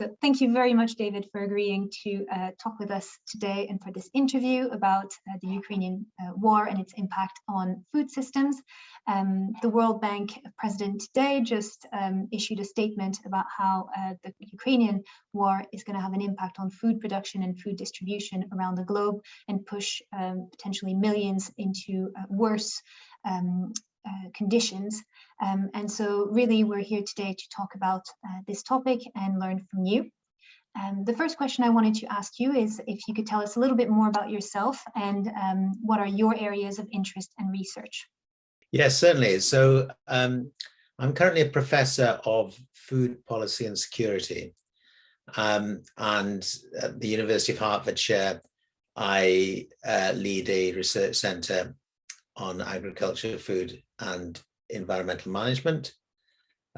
So thank you very much, David, for agreeing to talk with us today and for this interview about the Ukrainian war and its impact on food systems. The World Bank president today just issued a statement about how the Ukrainian war is going to have an impact on food production and food distribution around the globe and push potentially millions into worse conditions. And so really we're here today to talk about this topic and learn from you. The first question I wanted to ask you is if you could tell us a little bit more about yourself and what are your areas of interest and research? Yes, certainly. So I'm currently a professor of food policy and security. And at the University of Hertfordshire, I lead a research centre on agriculture, food and environmental management.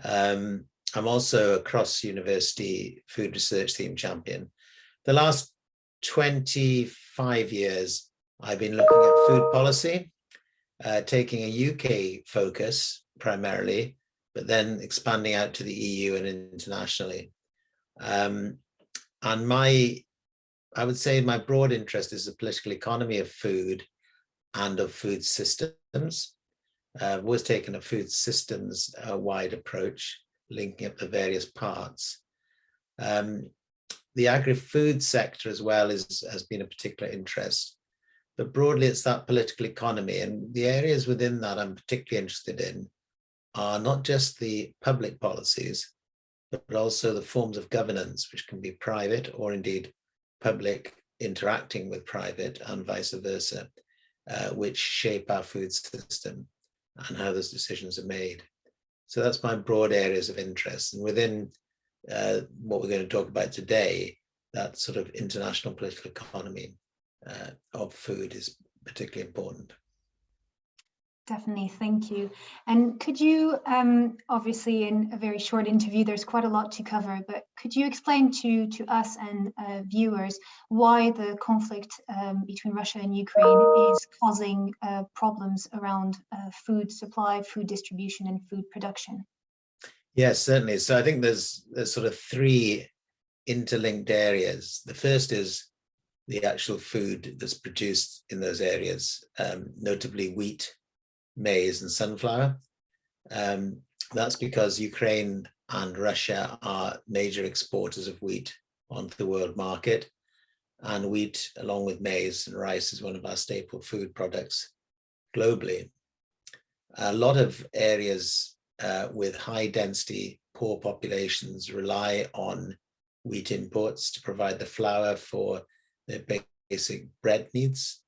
I'm also a cross-university food research team champion. The last 25 years, I've been looking at food policy, taking a UK focus primarily, but then expanding out to the EU and internationally. And I would say my broad interest is the political economy of food and of food systems. I've always taken a food systems wide approach, linking up the various parts. The agri-food sector as well has been a particular interest, but broadly it's that political economy, and the areas within that I'm particularly interested in are not just the public policies, but also the forms of governance, which can be private or indeed public interacting with private and vice versa, which shape our food system and how those decisions are made. So that's my broad areas of interest. And within what we're going to talk about today, that sort of international political economy of food is particularly important. Definitely, thank you. And could you, obviously in a very short interview, there's quite a lot to cover, but could you explain to us and viewers why the conflict between Russia and Ukraine is causing problems around food supply, food distribution and food production? Yes, certainly. So I think there's sort of three interlinked areas. The first is the actual food that's produced in those areas, notably wheat, maize and sunflower. That's because Ukraine and Russia are major exporters of wheat onto the world market, and wheat along with maize and rice is one of our staple food products globally. A lot of areas with high density, poor populations rely on wheat imports to provide the flour for their basic bread needs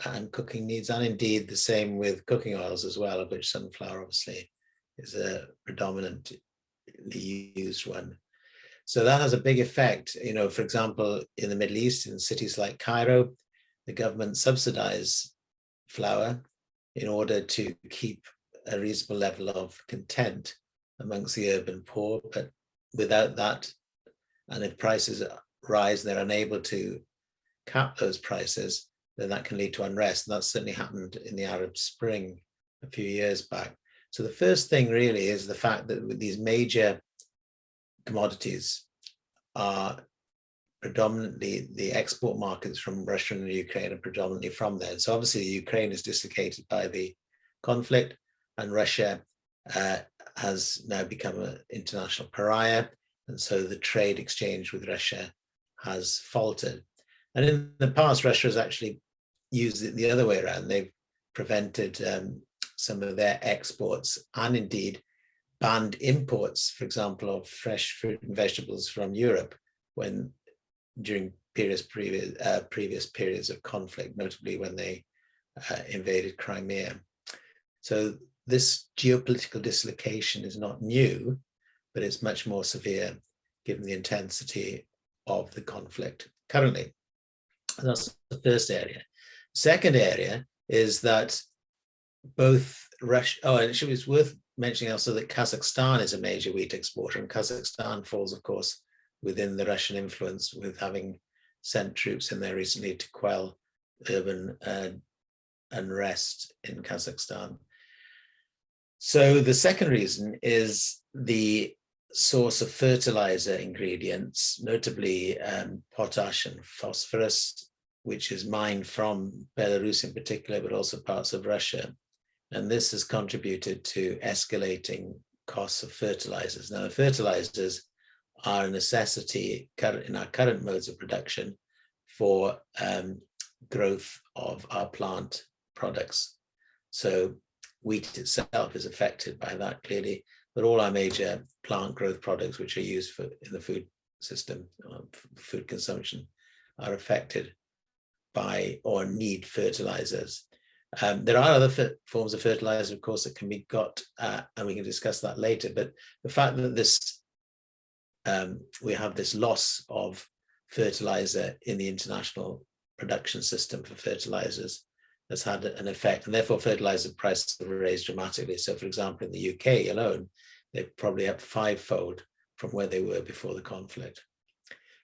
and cooking needs, and indeed the same with cooking oils as well, of which sunflower obviously is a predominantly used one. So that has a big effect. You know, for example, in the Middle East, in cities like Cairo, the government subsidize flour in order to keep a reasonable level of content amongst the urban poor. But without that, and if prices rise and they're unable to cap those prices, then that can lead to unrest. And that's certainly happened in the Arab Spring a few years back. So the first thing really is the fact that with these major commodities are predominantly the export markets from Russia and Ukraine are predominantly from there. So obviously Ukraine is dislocated by the conflict, and Russia has now become an international pariah. And so the trade exchange with Russia has faltered. And in the past, Russia has actually used it the other way around. They've prevented some of their exports and indeed banned imports, for example, of fresh fruit and vegetables from Europe during previous periods of conflict, notably when they invaded Crimea. So this geopolitical dislocation is not new, but it's much more severe given the intensity of the conflict currently. And that's the first area. Second area is that both Russia, and it's worth mentioning also that Kazakhstan is a major wheat exporter, and Kazakhstan falls, of course, within the Russian influence, with having sent troops in there recently to quell urban unrest in Kazakhstan. So the second reason is the source of fertilizer ingredients, notably potash and phosphorus, which is mined from Belarus in particular, but also parts of Russia. And this has contributed to escalating costs of fertilizers. Now, the fertilizers are a necessity in our current modes of production for growth of our plant products. So wheat itself is affected by that clearly, but all our major plant growth products, which are used in the food system, food consumption, are affected by or need fertilizers. There are other forms of fertilizer, of course, that can be got, and we can discuss that later. But the fact that we have this loss of fertilizer in the international production system for fertilizers has had an effect, and therefore fertilizer prices have raised dramatically. So, for example, in the UK alone, they're probably up fivefold from where they were before the conflict.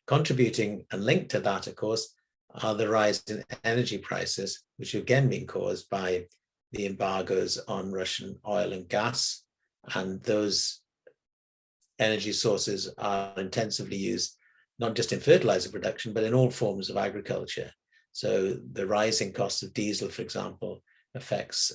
Contributing and linked to that, of course, are the rise in energy prices, which have again been caused by the embargoes on Russian oil and gas. And those energy sources are intensively used, not just in fertilizer production, but in all forms of agriculture. So the rising cost of diesel, for example, affects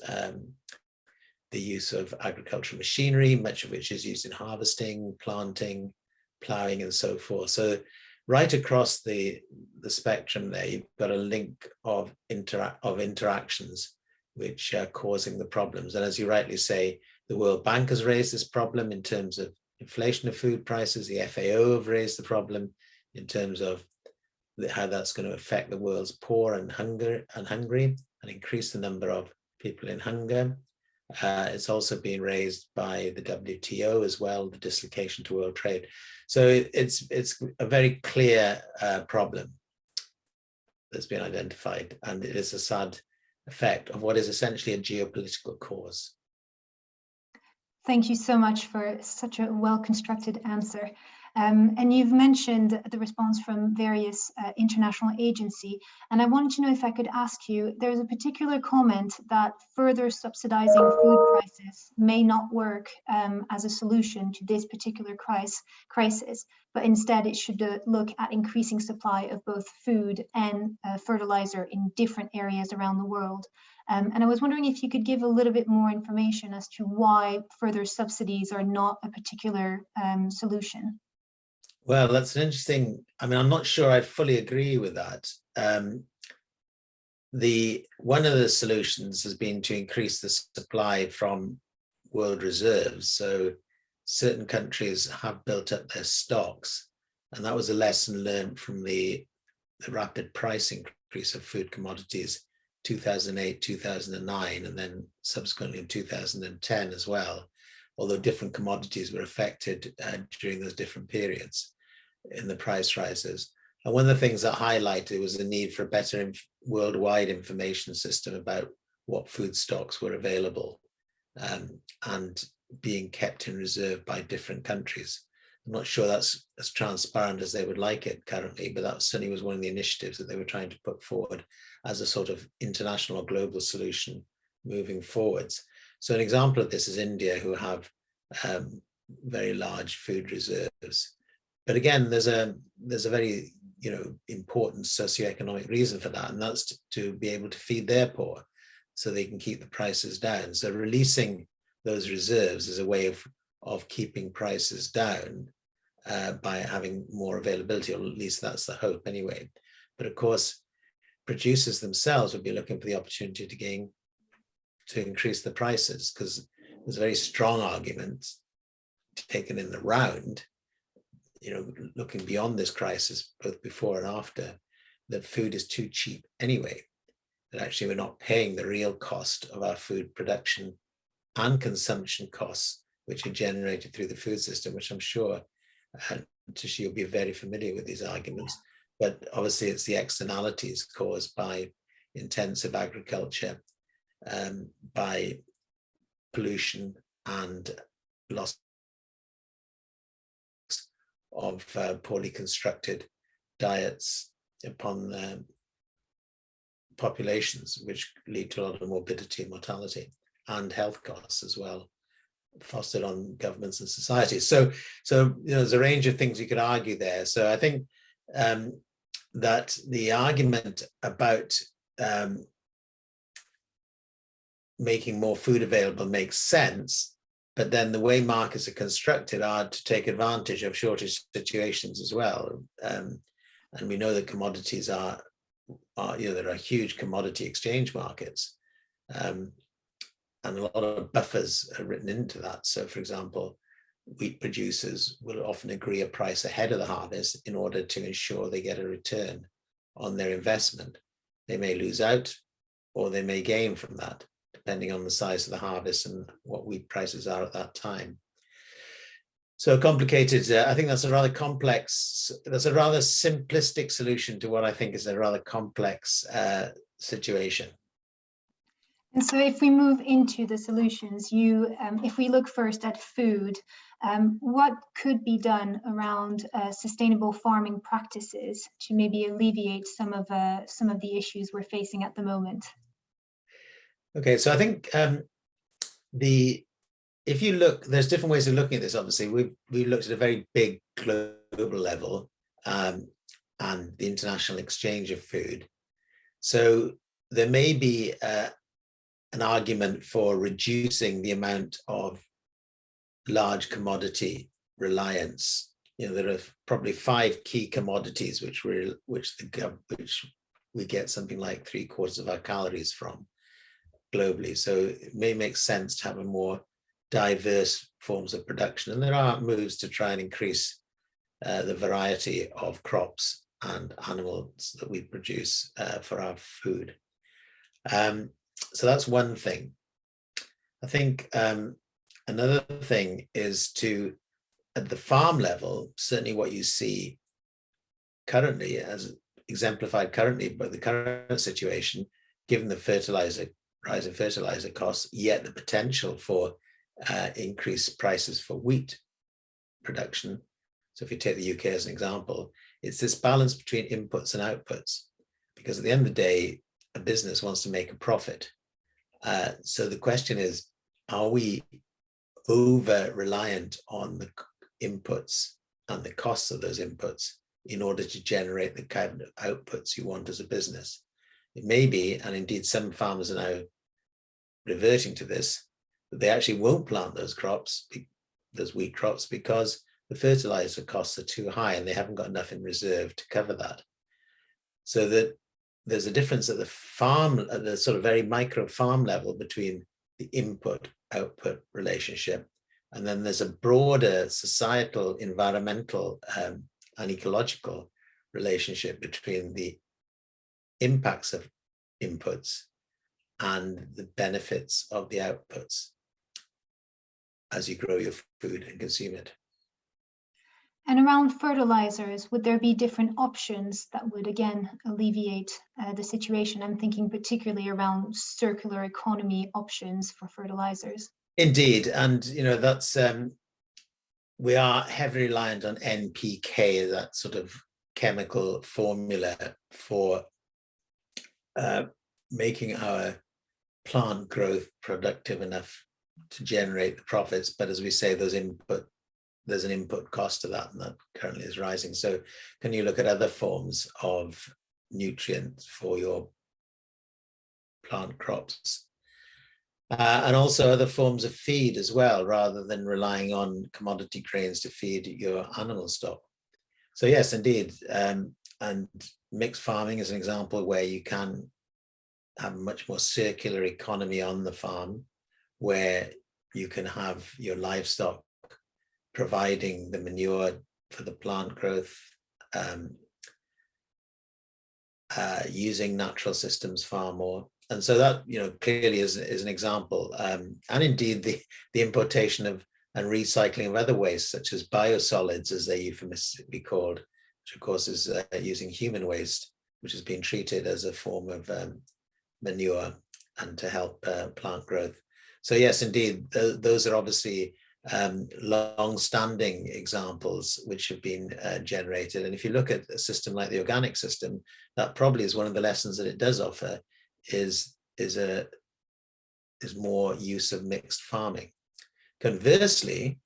the use of agricultural machinery, much of which is used in harvesting, planting, ploughing, and so forth. So right across the spectrum there, you've got a link of interactions which are causing the problems. And as you rightly say, the World Bank has raised this problem in terms of inflation of food prices. The FAO have raised the problem in terms of how that's going to affect the world's poor and hungry and increase the number of people in hunger. It's also been raised by the WTO as well, the dislocation to world trade. So it's a very clear problem that's been identified, and it is a sad effect of what is essentially a geopolitical cause. Thank you so much for such a well-constructed answer. And you've mentioned the response from various international agencies, and I wanted to know if I could ask you, there's a particular comment that further subsidizing food prices may not work as a solution to this particular crisis, but instead it should look at increasing supply of both food and fertilizer in different areas around the world. And I was wondering if you could give a little bit more information as to why further subsidies are not a particular solution. Well, that's an interesting, I'm not sure I fully agree with that. One of the solutions has been to increase the supply from world reserves. So certain countries have built up their stocks, and that was a lesson learned from the rapid price increase of food commodities 2008, 2009, and then subsequently in 2010 as well, although different commodities were affected during those different periods in the price rises. And one of the things that highlighted was the need for a better worldwide information system about what food stocks were available and being kept in reserve by different countries. I'm not sure that's as transparent as they would like it currently, but that certainly was one of the initiatives that they were trying to put forward as a sort of international or global solution moving forwards. So an example of this is India, who have very large food reserves. But again, there's a very important socioeconomic reason for that, and that's to be able to feed their poor so they can keep the prices down. So releasing those reserves is a way of keeping prices down by having more availability, or at least that's the hope anyway. But of course, producers themselves would be looking for the opportunity to increase the prices, because there's a very strong argument taken in the round, looking beyond this crisis, both before and after, that food is too cheap anyway, that actually we're not paying the real cost of our food production and consumption costs, which are generated through the food system, which I'm sure Tisha, you'll be very familiar with these arguments. But obviously it's the externalities caused by intensive agriculture, by pollution and loss of poorly constructed diets upon populations, which lead to a lot of morbidity and mortality and health costs as well. fostered on governments and societies. So there's a range of things you could argue there. So I think that the argument about making more food available makes sense, but then the way markets are constructed are to take advantage of shortage situations as well. And we know that commodities are there are huge commodity exchange markets, and a lot of buffers are written into that. So, for example, wheat producers will often agree a price ahead of the harvest in order to ensure they get a return on their investment. They may lose out or they may gain from that, depending on the size of the harvest and what wheat prices are at that time. So complicated, I think that's a rather complex, that's a rather simplistic solution to what I think is a rather complex situation. And so if we move into the solutions, if we look first at food, what could be done around sustainable farming practices to maybe alleviate some of the issues we're facing at the moment? Okay, so I think if you look, there's different ways of looking at this. Obviously, we looked at a very big global level and the international exchange of food. So there may be an argument for reducing the amount of large commodity reliance. There are probably 5 key commodities which we get something like 3/4 of our calories from globally. So it may make sense to have a more diverse forms of production, and there are moves to try and increase the variety of crops and animals that we produce for our food. So that's one thing. I think another thing is to, at the farm level, certainly what you see currently, as exemplified currently by the current situation, given the rise in fertilizer costs, yet the potential for increased prices for wheat production. So if you take the UK as an example, it's this balance between inputs and outputs, because at the end of the day, a business wants to make a profit. So the question is, are we over reliant on the inputs and the costs of those inputs in order to generate the kind of outputs you want as a business? It may be, and indeed some farmers are now reverting to this, that they actually won't plant those crops, those wheat crops, because the fertilizer costs are too high and they haven't got enough in reserve to cover that. So that there's a difference at the sort of very micro farm level between the input-output relationship, and then there's a broader societal, environmental, and ecological relationship between the impacts of inputs and the benefits of the outputs as you grow your food and consume it. And around fertilizers, would there be different options that would again alleviate the situation? I'm thinking particularly around circular economy options for fertilizers. Indeed, and that's we are heavily reliant on NPK, that sort of chemical formula for making our plant growth productive enough to generate the profits. But as we say, there's an input cost to that, and that currently is rising. So can you look at other forms of nutrients for your plant crops? And also other forms of feed as well, rather than relying on commodity grains to feed your animal stock. So yes, indeed. And mixed farming is an example where you can have a much more circular economy on the farm, where you can have your livestock providing the manure for the plant growth, using natural systems far more. And so that, clearly is an example. And indeed, the importation of and recycling of other wastes, such as biosolids, as they're euphemistically called, which of course is using human waste, which has been treated as a form of manure and to help plant growth. So yes, indeed, those are obviously long-standing examples which have been generated. And if you look at a system like the organic system, that probably is one of the lessons that it does offer, is more use of mixed farming. Conversely,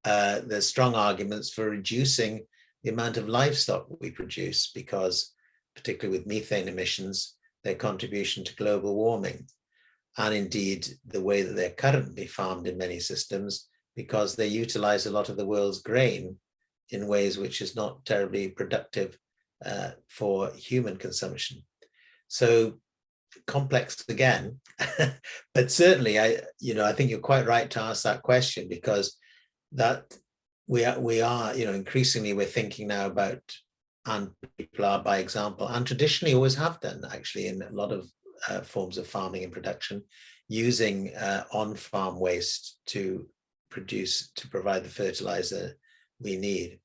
there's strong arguments for reducing the amount of livestock we produce, because particularly with methane emissions, their contribution to global warming, and indeed the way that they're currently farmed in many systems, because they utilize a lot of the world's grain in ways which is not terribly productive for human consumption. So complex again, but certainly I think you're quite right to ask that question, because that we are increasingly we're thinking now about, and people are by example, and traditionally always have done actually in a lot of forms of farming and production, using on-farm waste to provide the fertilizer we need.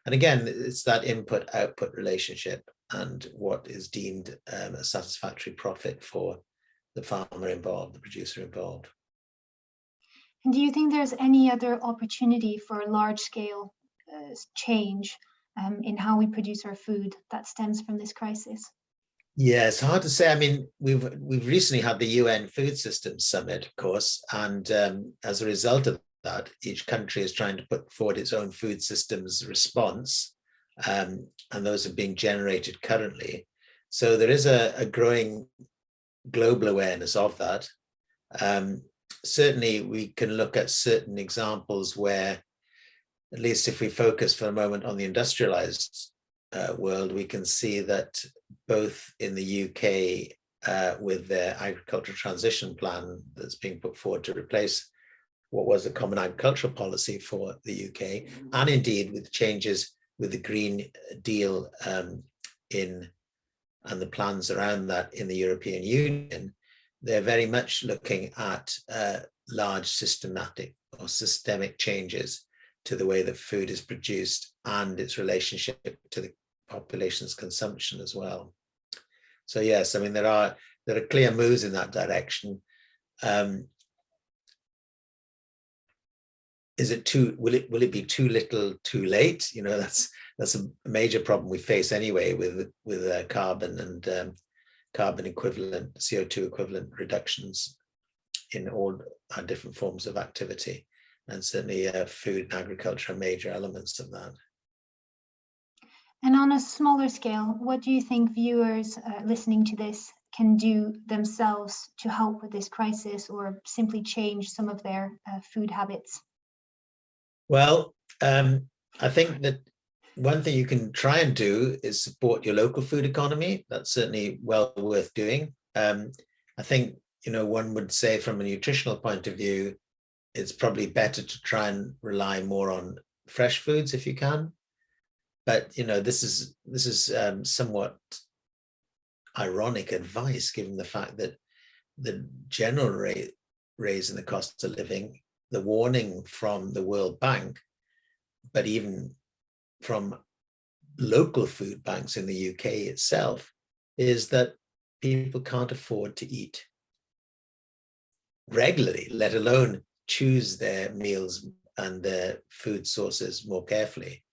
And again, it's that input-output relationship and what is deemed a satisfactory profit for the farmer involved, the producer involved. And do you think there's any other opportunity for large-scale change in how we produce our food that stems from this crisis? Yeah, it's hard to say. I mean, we've recently had the UN Food Systems Summit, of course, and as a result of that, each country is trying to put forward its own food systems response, and those are being generated currently. So there is a growing global awareness of that. Certainly, we can look at certain examples where, at least if we focus for a moment on the industrialized world, we can see that both in the UK with their agricultural transition plan that's being put forward to replace what was the common agricultural policy for the UK, and indeed with changes with the Green Deal and the plans around that in the European Union, they're very much looking at large systemic changes to the way that food is produced and its relationship to the population's consumption as well. So yes, I mean there are clear moves in that direction. Is it will it be too little, too late? That's a major problem we face anyway with carbon and carbon equivalent, CO2 equivalent reductions in all our different forms of activity, and certainly food and agriculture are major elements of that. And on a smaller scale, what do you think viewers listening to this can do themselves to help with this crisis, or simply change some of their food habits? Well, I think that one thing you can try and do is support your local food economy. That's certainly well worth doing. I think, one would say from a nutritional point of view, it's probably better to try and rely more on fresh foods if you can. But, this is somewhat ironic advice, given the fact that the general raise in the cost of living, the warning from the World Bank, but even from local food banks in the UK itself, is that people can't afford to eat regularly, let alone choose their meals and their food sources more carefully.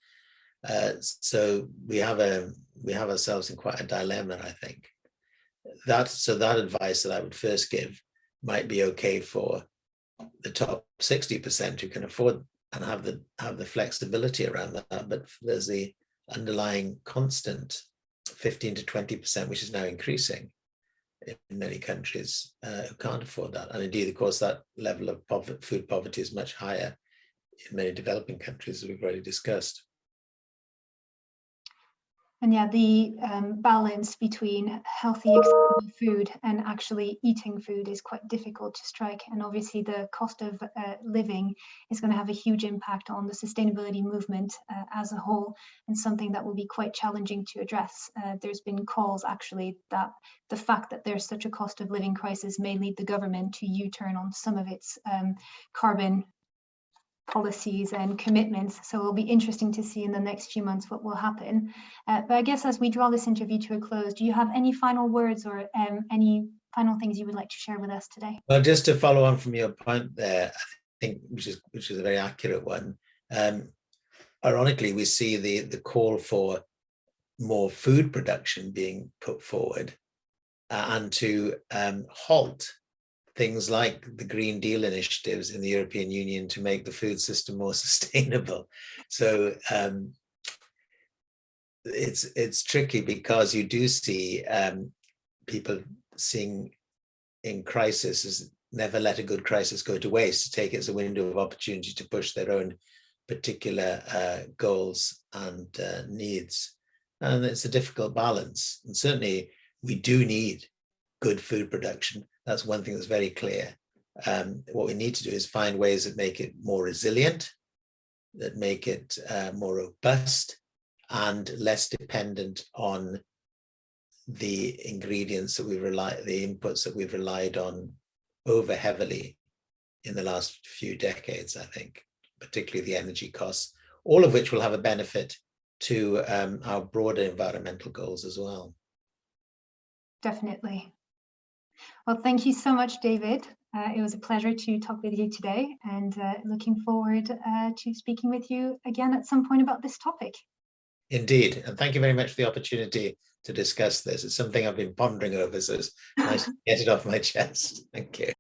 So we have ourselves in quite a dilemma, I think. That advice that I would first give might be okay for the top 60% who can afford and have the flexibility around that, but there's the underlying constant 15 to 20%, which is now increasing in many countries, who can't afford that. And indeed, of course, that level of food poverty is much higher in many developing countries, as we've already discussed. And yeah, the balance between healthy, accessible food and actually eating food is quite difficult to strike. And obviously the cost of living is going to have a huge impact on the sustainability movement as a whole, and something that will be quite challenging to address. There's been calls actually that the fact that there's such a cost of living crisis may lead the government to U-turn on some of its carbon policies and commitments. So it'll be interesting to see in the next few months what will happen. But I guess as we draw this interview to a close, do you have any final words or any final things you would like to share with us today? Well, just to follow on from your point there, I think which is a very accurate one. Ironically, we see the call for more food production being put forward and to halt things like the Green Deal initiatives in the European Union to make the food system more sustainable. So it's tricky because you do see people seeing in crisis as never let a good crisis go to waste, to take it as a window of opportunity to push their own particular goals and needs. And it's a difficult balance. And certainly we do need good food production. That's one thing that's very clear. What we need to do is find ways that make it more resilient, that make it more robust and less dependent on the ingredients that the inputs that we've relied on over heavily in the last few decades, I think, particularly the energy costs, all of which will have a benefit to our broader environmental goals as well. Definitely. Well, thank you so much, David. It was a pleasure to talk with you today, and looking forward to speaking with you again at some point about this topic. Indeed, and thank you very much for the opportunity to discuss this. It's something I've been pondering over, so it's nice to get it off my chest. Thank you.